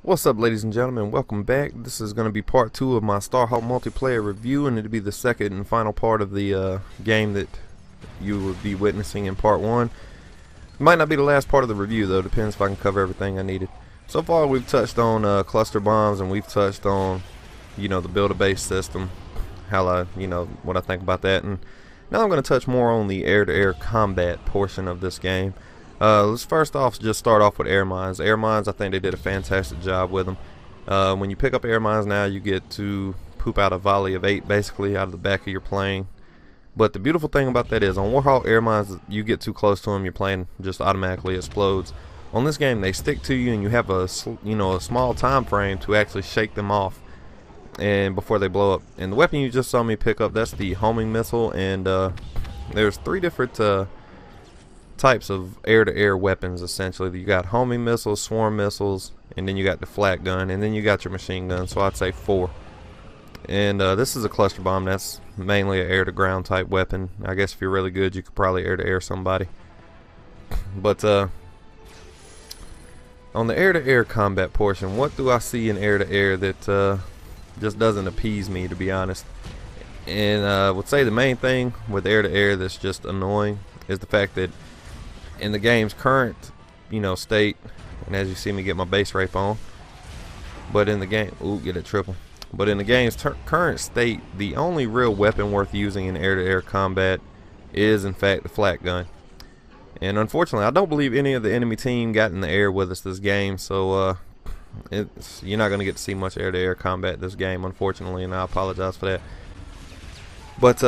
What's up, ladies and gentlemen? Welcome back. This is going to be part 2 of my StarHawk multiplayer review, and it'll be the second and final part of the game that you will be witnessing in part 1. It might not be the last part of the review, though. Depends if I can cover everything I needed. So far, we've touched on cluster bombs, and we've touched on, the build-a-base system, what I think about that. And now I'm going to touch more on the air-to-air combat portion of this game. Let's first off just start off with air mines. Air mines, I think they did a fantastic job with them. When you pick up air mines now, you get to poop out a volley of 8 basically out of the back of your plane. But the beautiful thing about that is on Warhawk air mines, you get too close to them, your plane just automatically explodes. On this game, they stick to you, and you have a small time frame to actually shake them off and before they blow up. And the weapon you just saw me pick up, that's the homing missile, and there's 3 different types of air-to-air weapons. Essentially, you got homing missiles, swarm missiles, and then you got the flat gun, and then you got your machine gun. So I'd say 4. And this is a cluster bomb. That's mainly an air-to-ground type weapon. I guess if you're really good, you could probably air-to-air somebody. But on the air-to-air combat portion, what do I see in air-to-air that just doesn't appease me, to be honest? And I would say the main thing with air-to-air that's just annoying is the fact that in the game's current, state, and as you see me get my base rape on, but in the game, get it triple. But in the game's current state, the only real weapon worth using in air-to-air combat is, in fact, the flat gun. And unfortunately, I don't believe any of the enemy team got in the air with us this game, so you're not going to get to see much air-to-air combat this game, unfortunately, and I apologize for that. But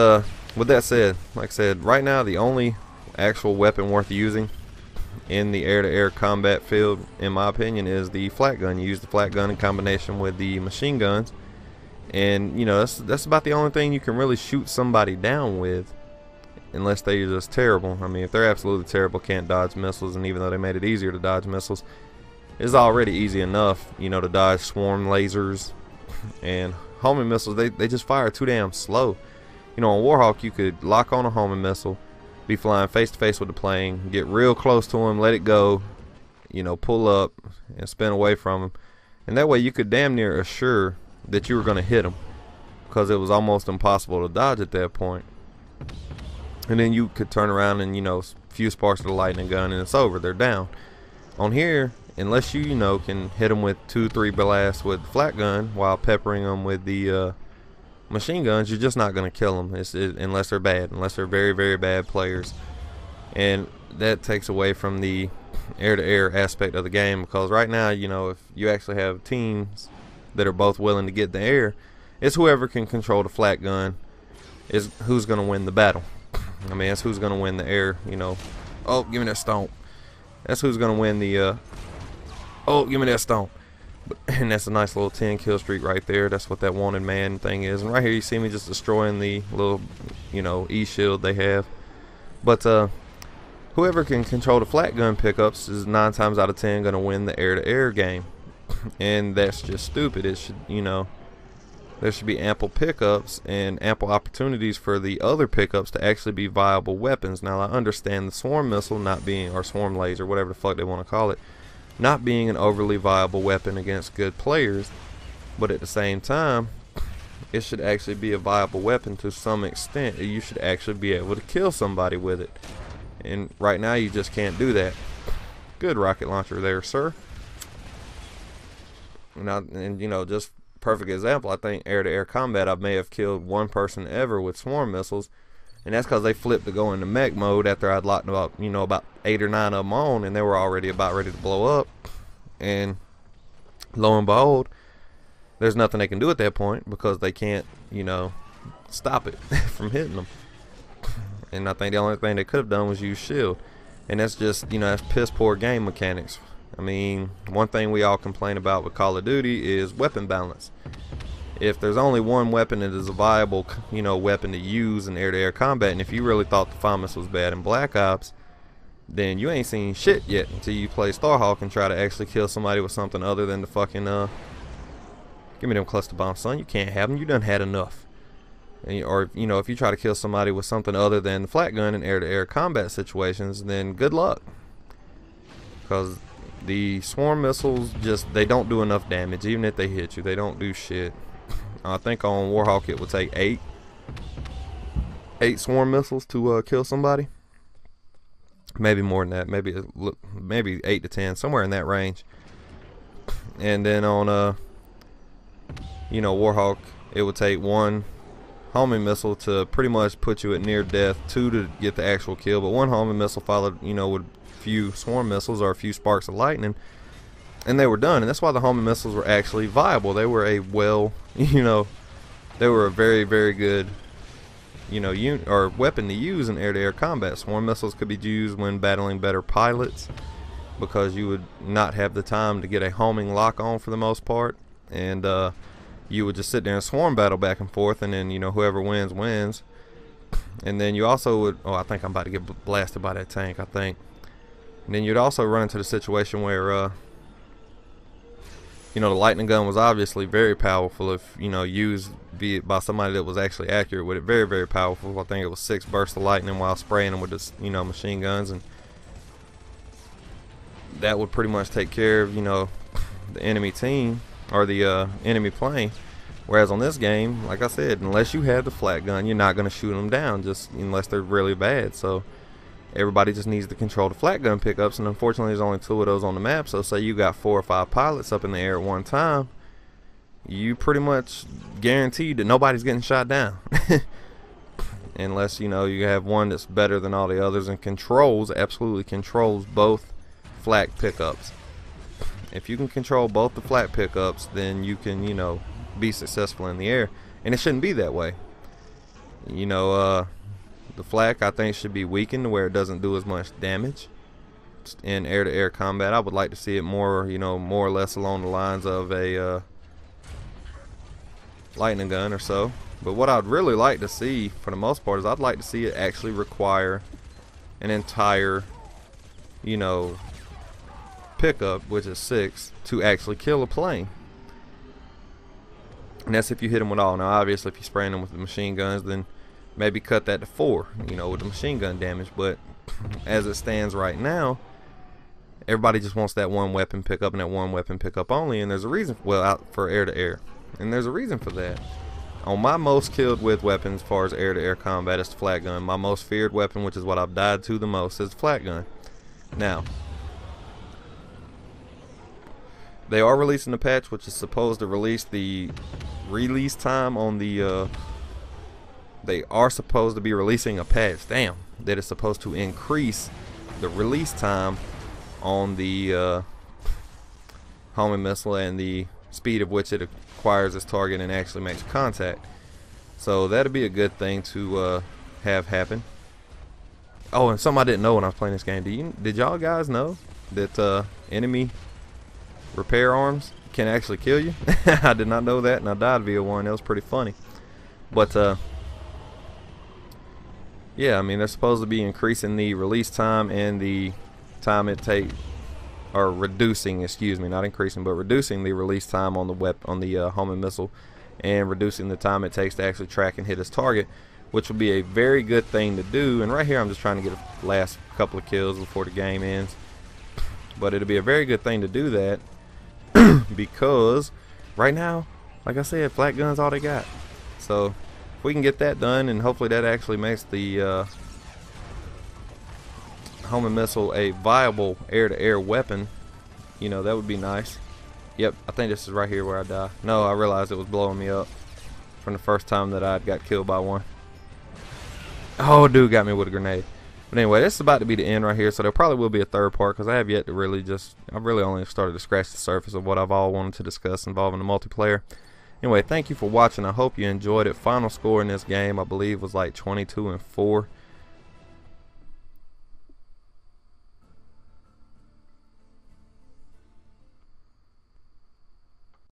with that said, like I said, right now the only actual weapon worth using in the air-to-air combat field, in my opinion, is the flat gun. You use the flat gun in combination with the machine guns, and that's about the only thing you can really shoot somebody down with, unless they're just terrible. I mean, if they're absolutely terrible, can't dodge missiles, and even though they made it easier to dodge missiles, it's already easy enough, to dodge swarm lasers and homing missiles. They just fire too damn slow. On Warhawk, you could lock on a homing missile, be flying face to face with the plane, get real close to him, let it go, pull up and spin away from him, and that way you could damn near assure that you were going to hit him, because it was almost impossible to dodge at that point. And then you could turn around and few sparks of the lightning gun, and it's over. They're down. On here, unless you can hit them with 2-3 blasts with the flat gun while peppering them with the machine guns, you're just not going to kill them unless they're bad, unless they're very, very bad players. And that takes away from the air-to-air aspect of the game, because right now, if you actually have teams that are both willing to get in the air, it's whoever can control the flat gun is who's going to win the battle. I mean, that's who's going to win the air, Oh, give me that stomp. That's who's going to win the oh, give me that stomp. And that's a nice little 10 kill streak right there. That's what that wanted man thing is. And right here you see me just destroying the little E-shield they have. But whoever can control the flat gun pickups is 9 times out of 10 going to win the air-to-air game. And that's just stupid. It should, there should be ample pickups and ample opportunities for the other pickups to actually be viable weapons. Now I understand the swarm missile not being, or swarm laser, whatever the fuck they want to call it, not being an overly viable weapon against good players, but at the same time, it should actually be a viable weapon to some extent. You should actually be able to kill somebody with it, and right now you just can't do that. Good rocket launcher there, sir. And just perfect example, I think air-to-air combat, I may have killed 1 person ever with swarm missiles, and that's because they flipped to go into mech mode after I'd locked about, about 8 or 9 of them on, and they were already about ready to blow up. And lo and behold, there's nothing they can do at that point, because they can't, stop it from hitting them. And I think the only thing they could have done was use shield. And that's just, that's piss poor game mechanics. I mean, one thing we all complain about with Call of Duty is weapon balance. If there's only one weapon that is a viable, weapon to use in air-to-air combat, and if you really thought the FAMAS was bad in Black Ops, then you ain't seen shit yet until you play StarHawk and try to actually kill somebody with something other than the fucking, give me them cluster bombs, son. You can't have them. You done had enough. And, or, if you try to kill somebody with something other than the flat gun in air-to-air combat situations, then good luck. Because The swarm missiles they don't do enough damage. Even if they hit you, they don't do shit. I think on Warhawk it would take eight swarm missiles to kill somebody. Maybe more than that. Maybe 8 to 10, somewhere in that range. And then on Warhawk, it would take 1 homing missile to pretty much put you at near death, 2 to get the actual kill, but 1 homing missile followed, with a few swarm missiles or a few sparks of lightning, and they were done. And that's why the homing missiles were actually viable. They were a they were a very, very good unit or weapon to use in air-to-air combat. Swarm missiles could be used when battling better pilots, because you would not have the time to get a homing lock on for the most part, and you would just sit there and swarm battle back and forth, and then whoever wins wins. And then you also would, I think I'm about to get blasted by that tank, I think. And then you'd also run into the situation where the lightning gun was obviously very powerful if used by somebody that was actually accurate with it. Very, very powerful. I think it was 6 bursts of lightning while spraying them with this machine guns, and that would pretty much take care of the enemy team or the enemy plane. Whereas on this game, like I said, unless you have the flat gun, you're not going to shoot them down, just unless they're really bad. So everybody just needs to control the flat gun pickups, and unfortunately there's only 2 of those on the map. So say you got 4 or 5 pilots up in the air at one time, you pretty much guaranteed that nobody's getting shot down. Unless you have one that's better than all the others and absolutely controls both flat pickups. If you can control both the flat pickups, then you can be successful in the air. And it shouldn't be that way. The flak, I think, should be weakened to where it doesn't do as much damage in air-to-air combat. I would like to see it more, more or less along the lines of a lightning gun or so. But what I'd really like to see, for the most part, is I'd like to see it actually require an entire, pickup, which is 6, to actually kill a plane. And that's if you hit them with all. Now, obviously, if you're spraying them with the machine guns, then maybe cut that to 4, with the machine gun damage. But as it stands right now, everybody just wants that 1 weapon pickup and that 1 weapon pickup only. And there's a reason, out for air-to-air. And there's a reason for that. On my most killed with weapons as far as air-to-air combat, is the flat gun. My most feared weapon, which is what I've died to the most, is the flat gun. Now, they are releasing a patch which is supposed to release the release time on the they are supposed to be releasing a patch, that is supposed to increase the release time on the homing missile and the speed of which it acquires its target and actually makes contact. So that'd be a good thing to have happen. Oh, and something I didn't know when I was playing this game. Did y'all guys know that enemy repair arms can actually kill you? I did not know that, and I died via one. That was pretty funny. But yeah, I mean, they're supposed to be increasing the release time and the time it takes, or reducing, excuse me, not increasing, but reducing the release time on the homing missile, and reducing the time it takes to actually track and hit its target, which would be a very good thing to do. And right here, I'm just trying to get a last couple of kills before the game ends. But it'll be a very good thing to do that. Because right now, like I said, flat guns all they got. So if we can get that done, and hopefully that actually makes the homing missile a viable air-to-air weapon, that would be nice. Yep, I think this is right here where I die. No, I realized it was blowing me up from the first time that I got killed by one. Oh, dude got me with a grenade. But anyway, this is about to be the end right here, so there probably will be a third part, because I have yet to I've really only started to scratch the surface of what I've all wanted to discuss involving the multiplayer. Anyway, thank you for watching. I hope you enjoyed it. Final score in this game, I believe, was like 22-4.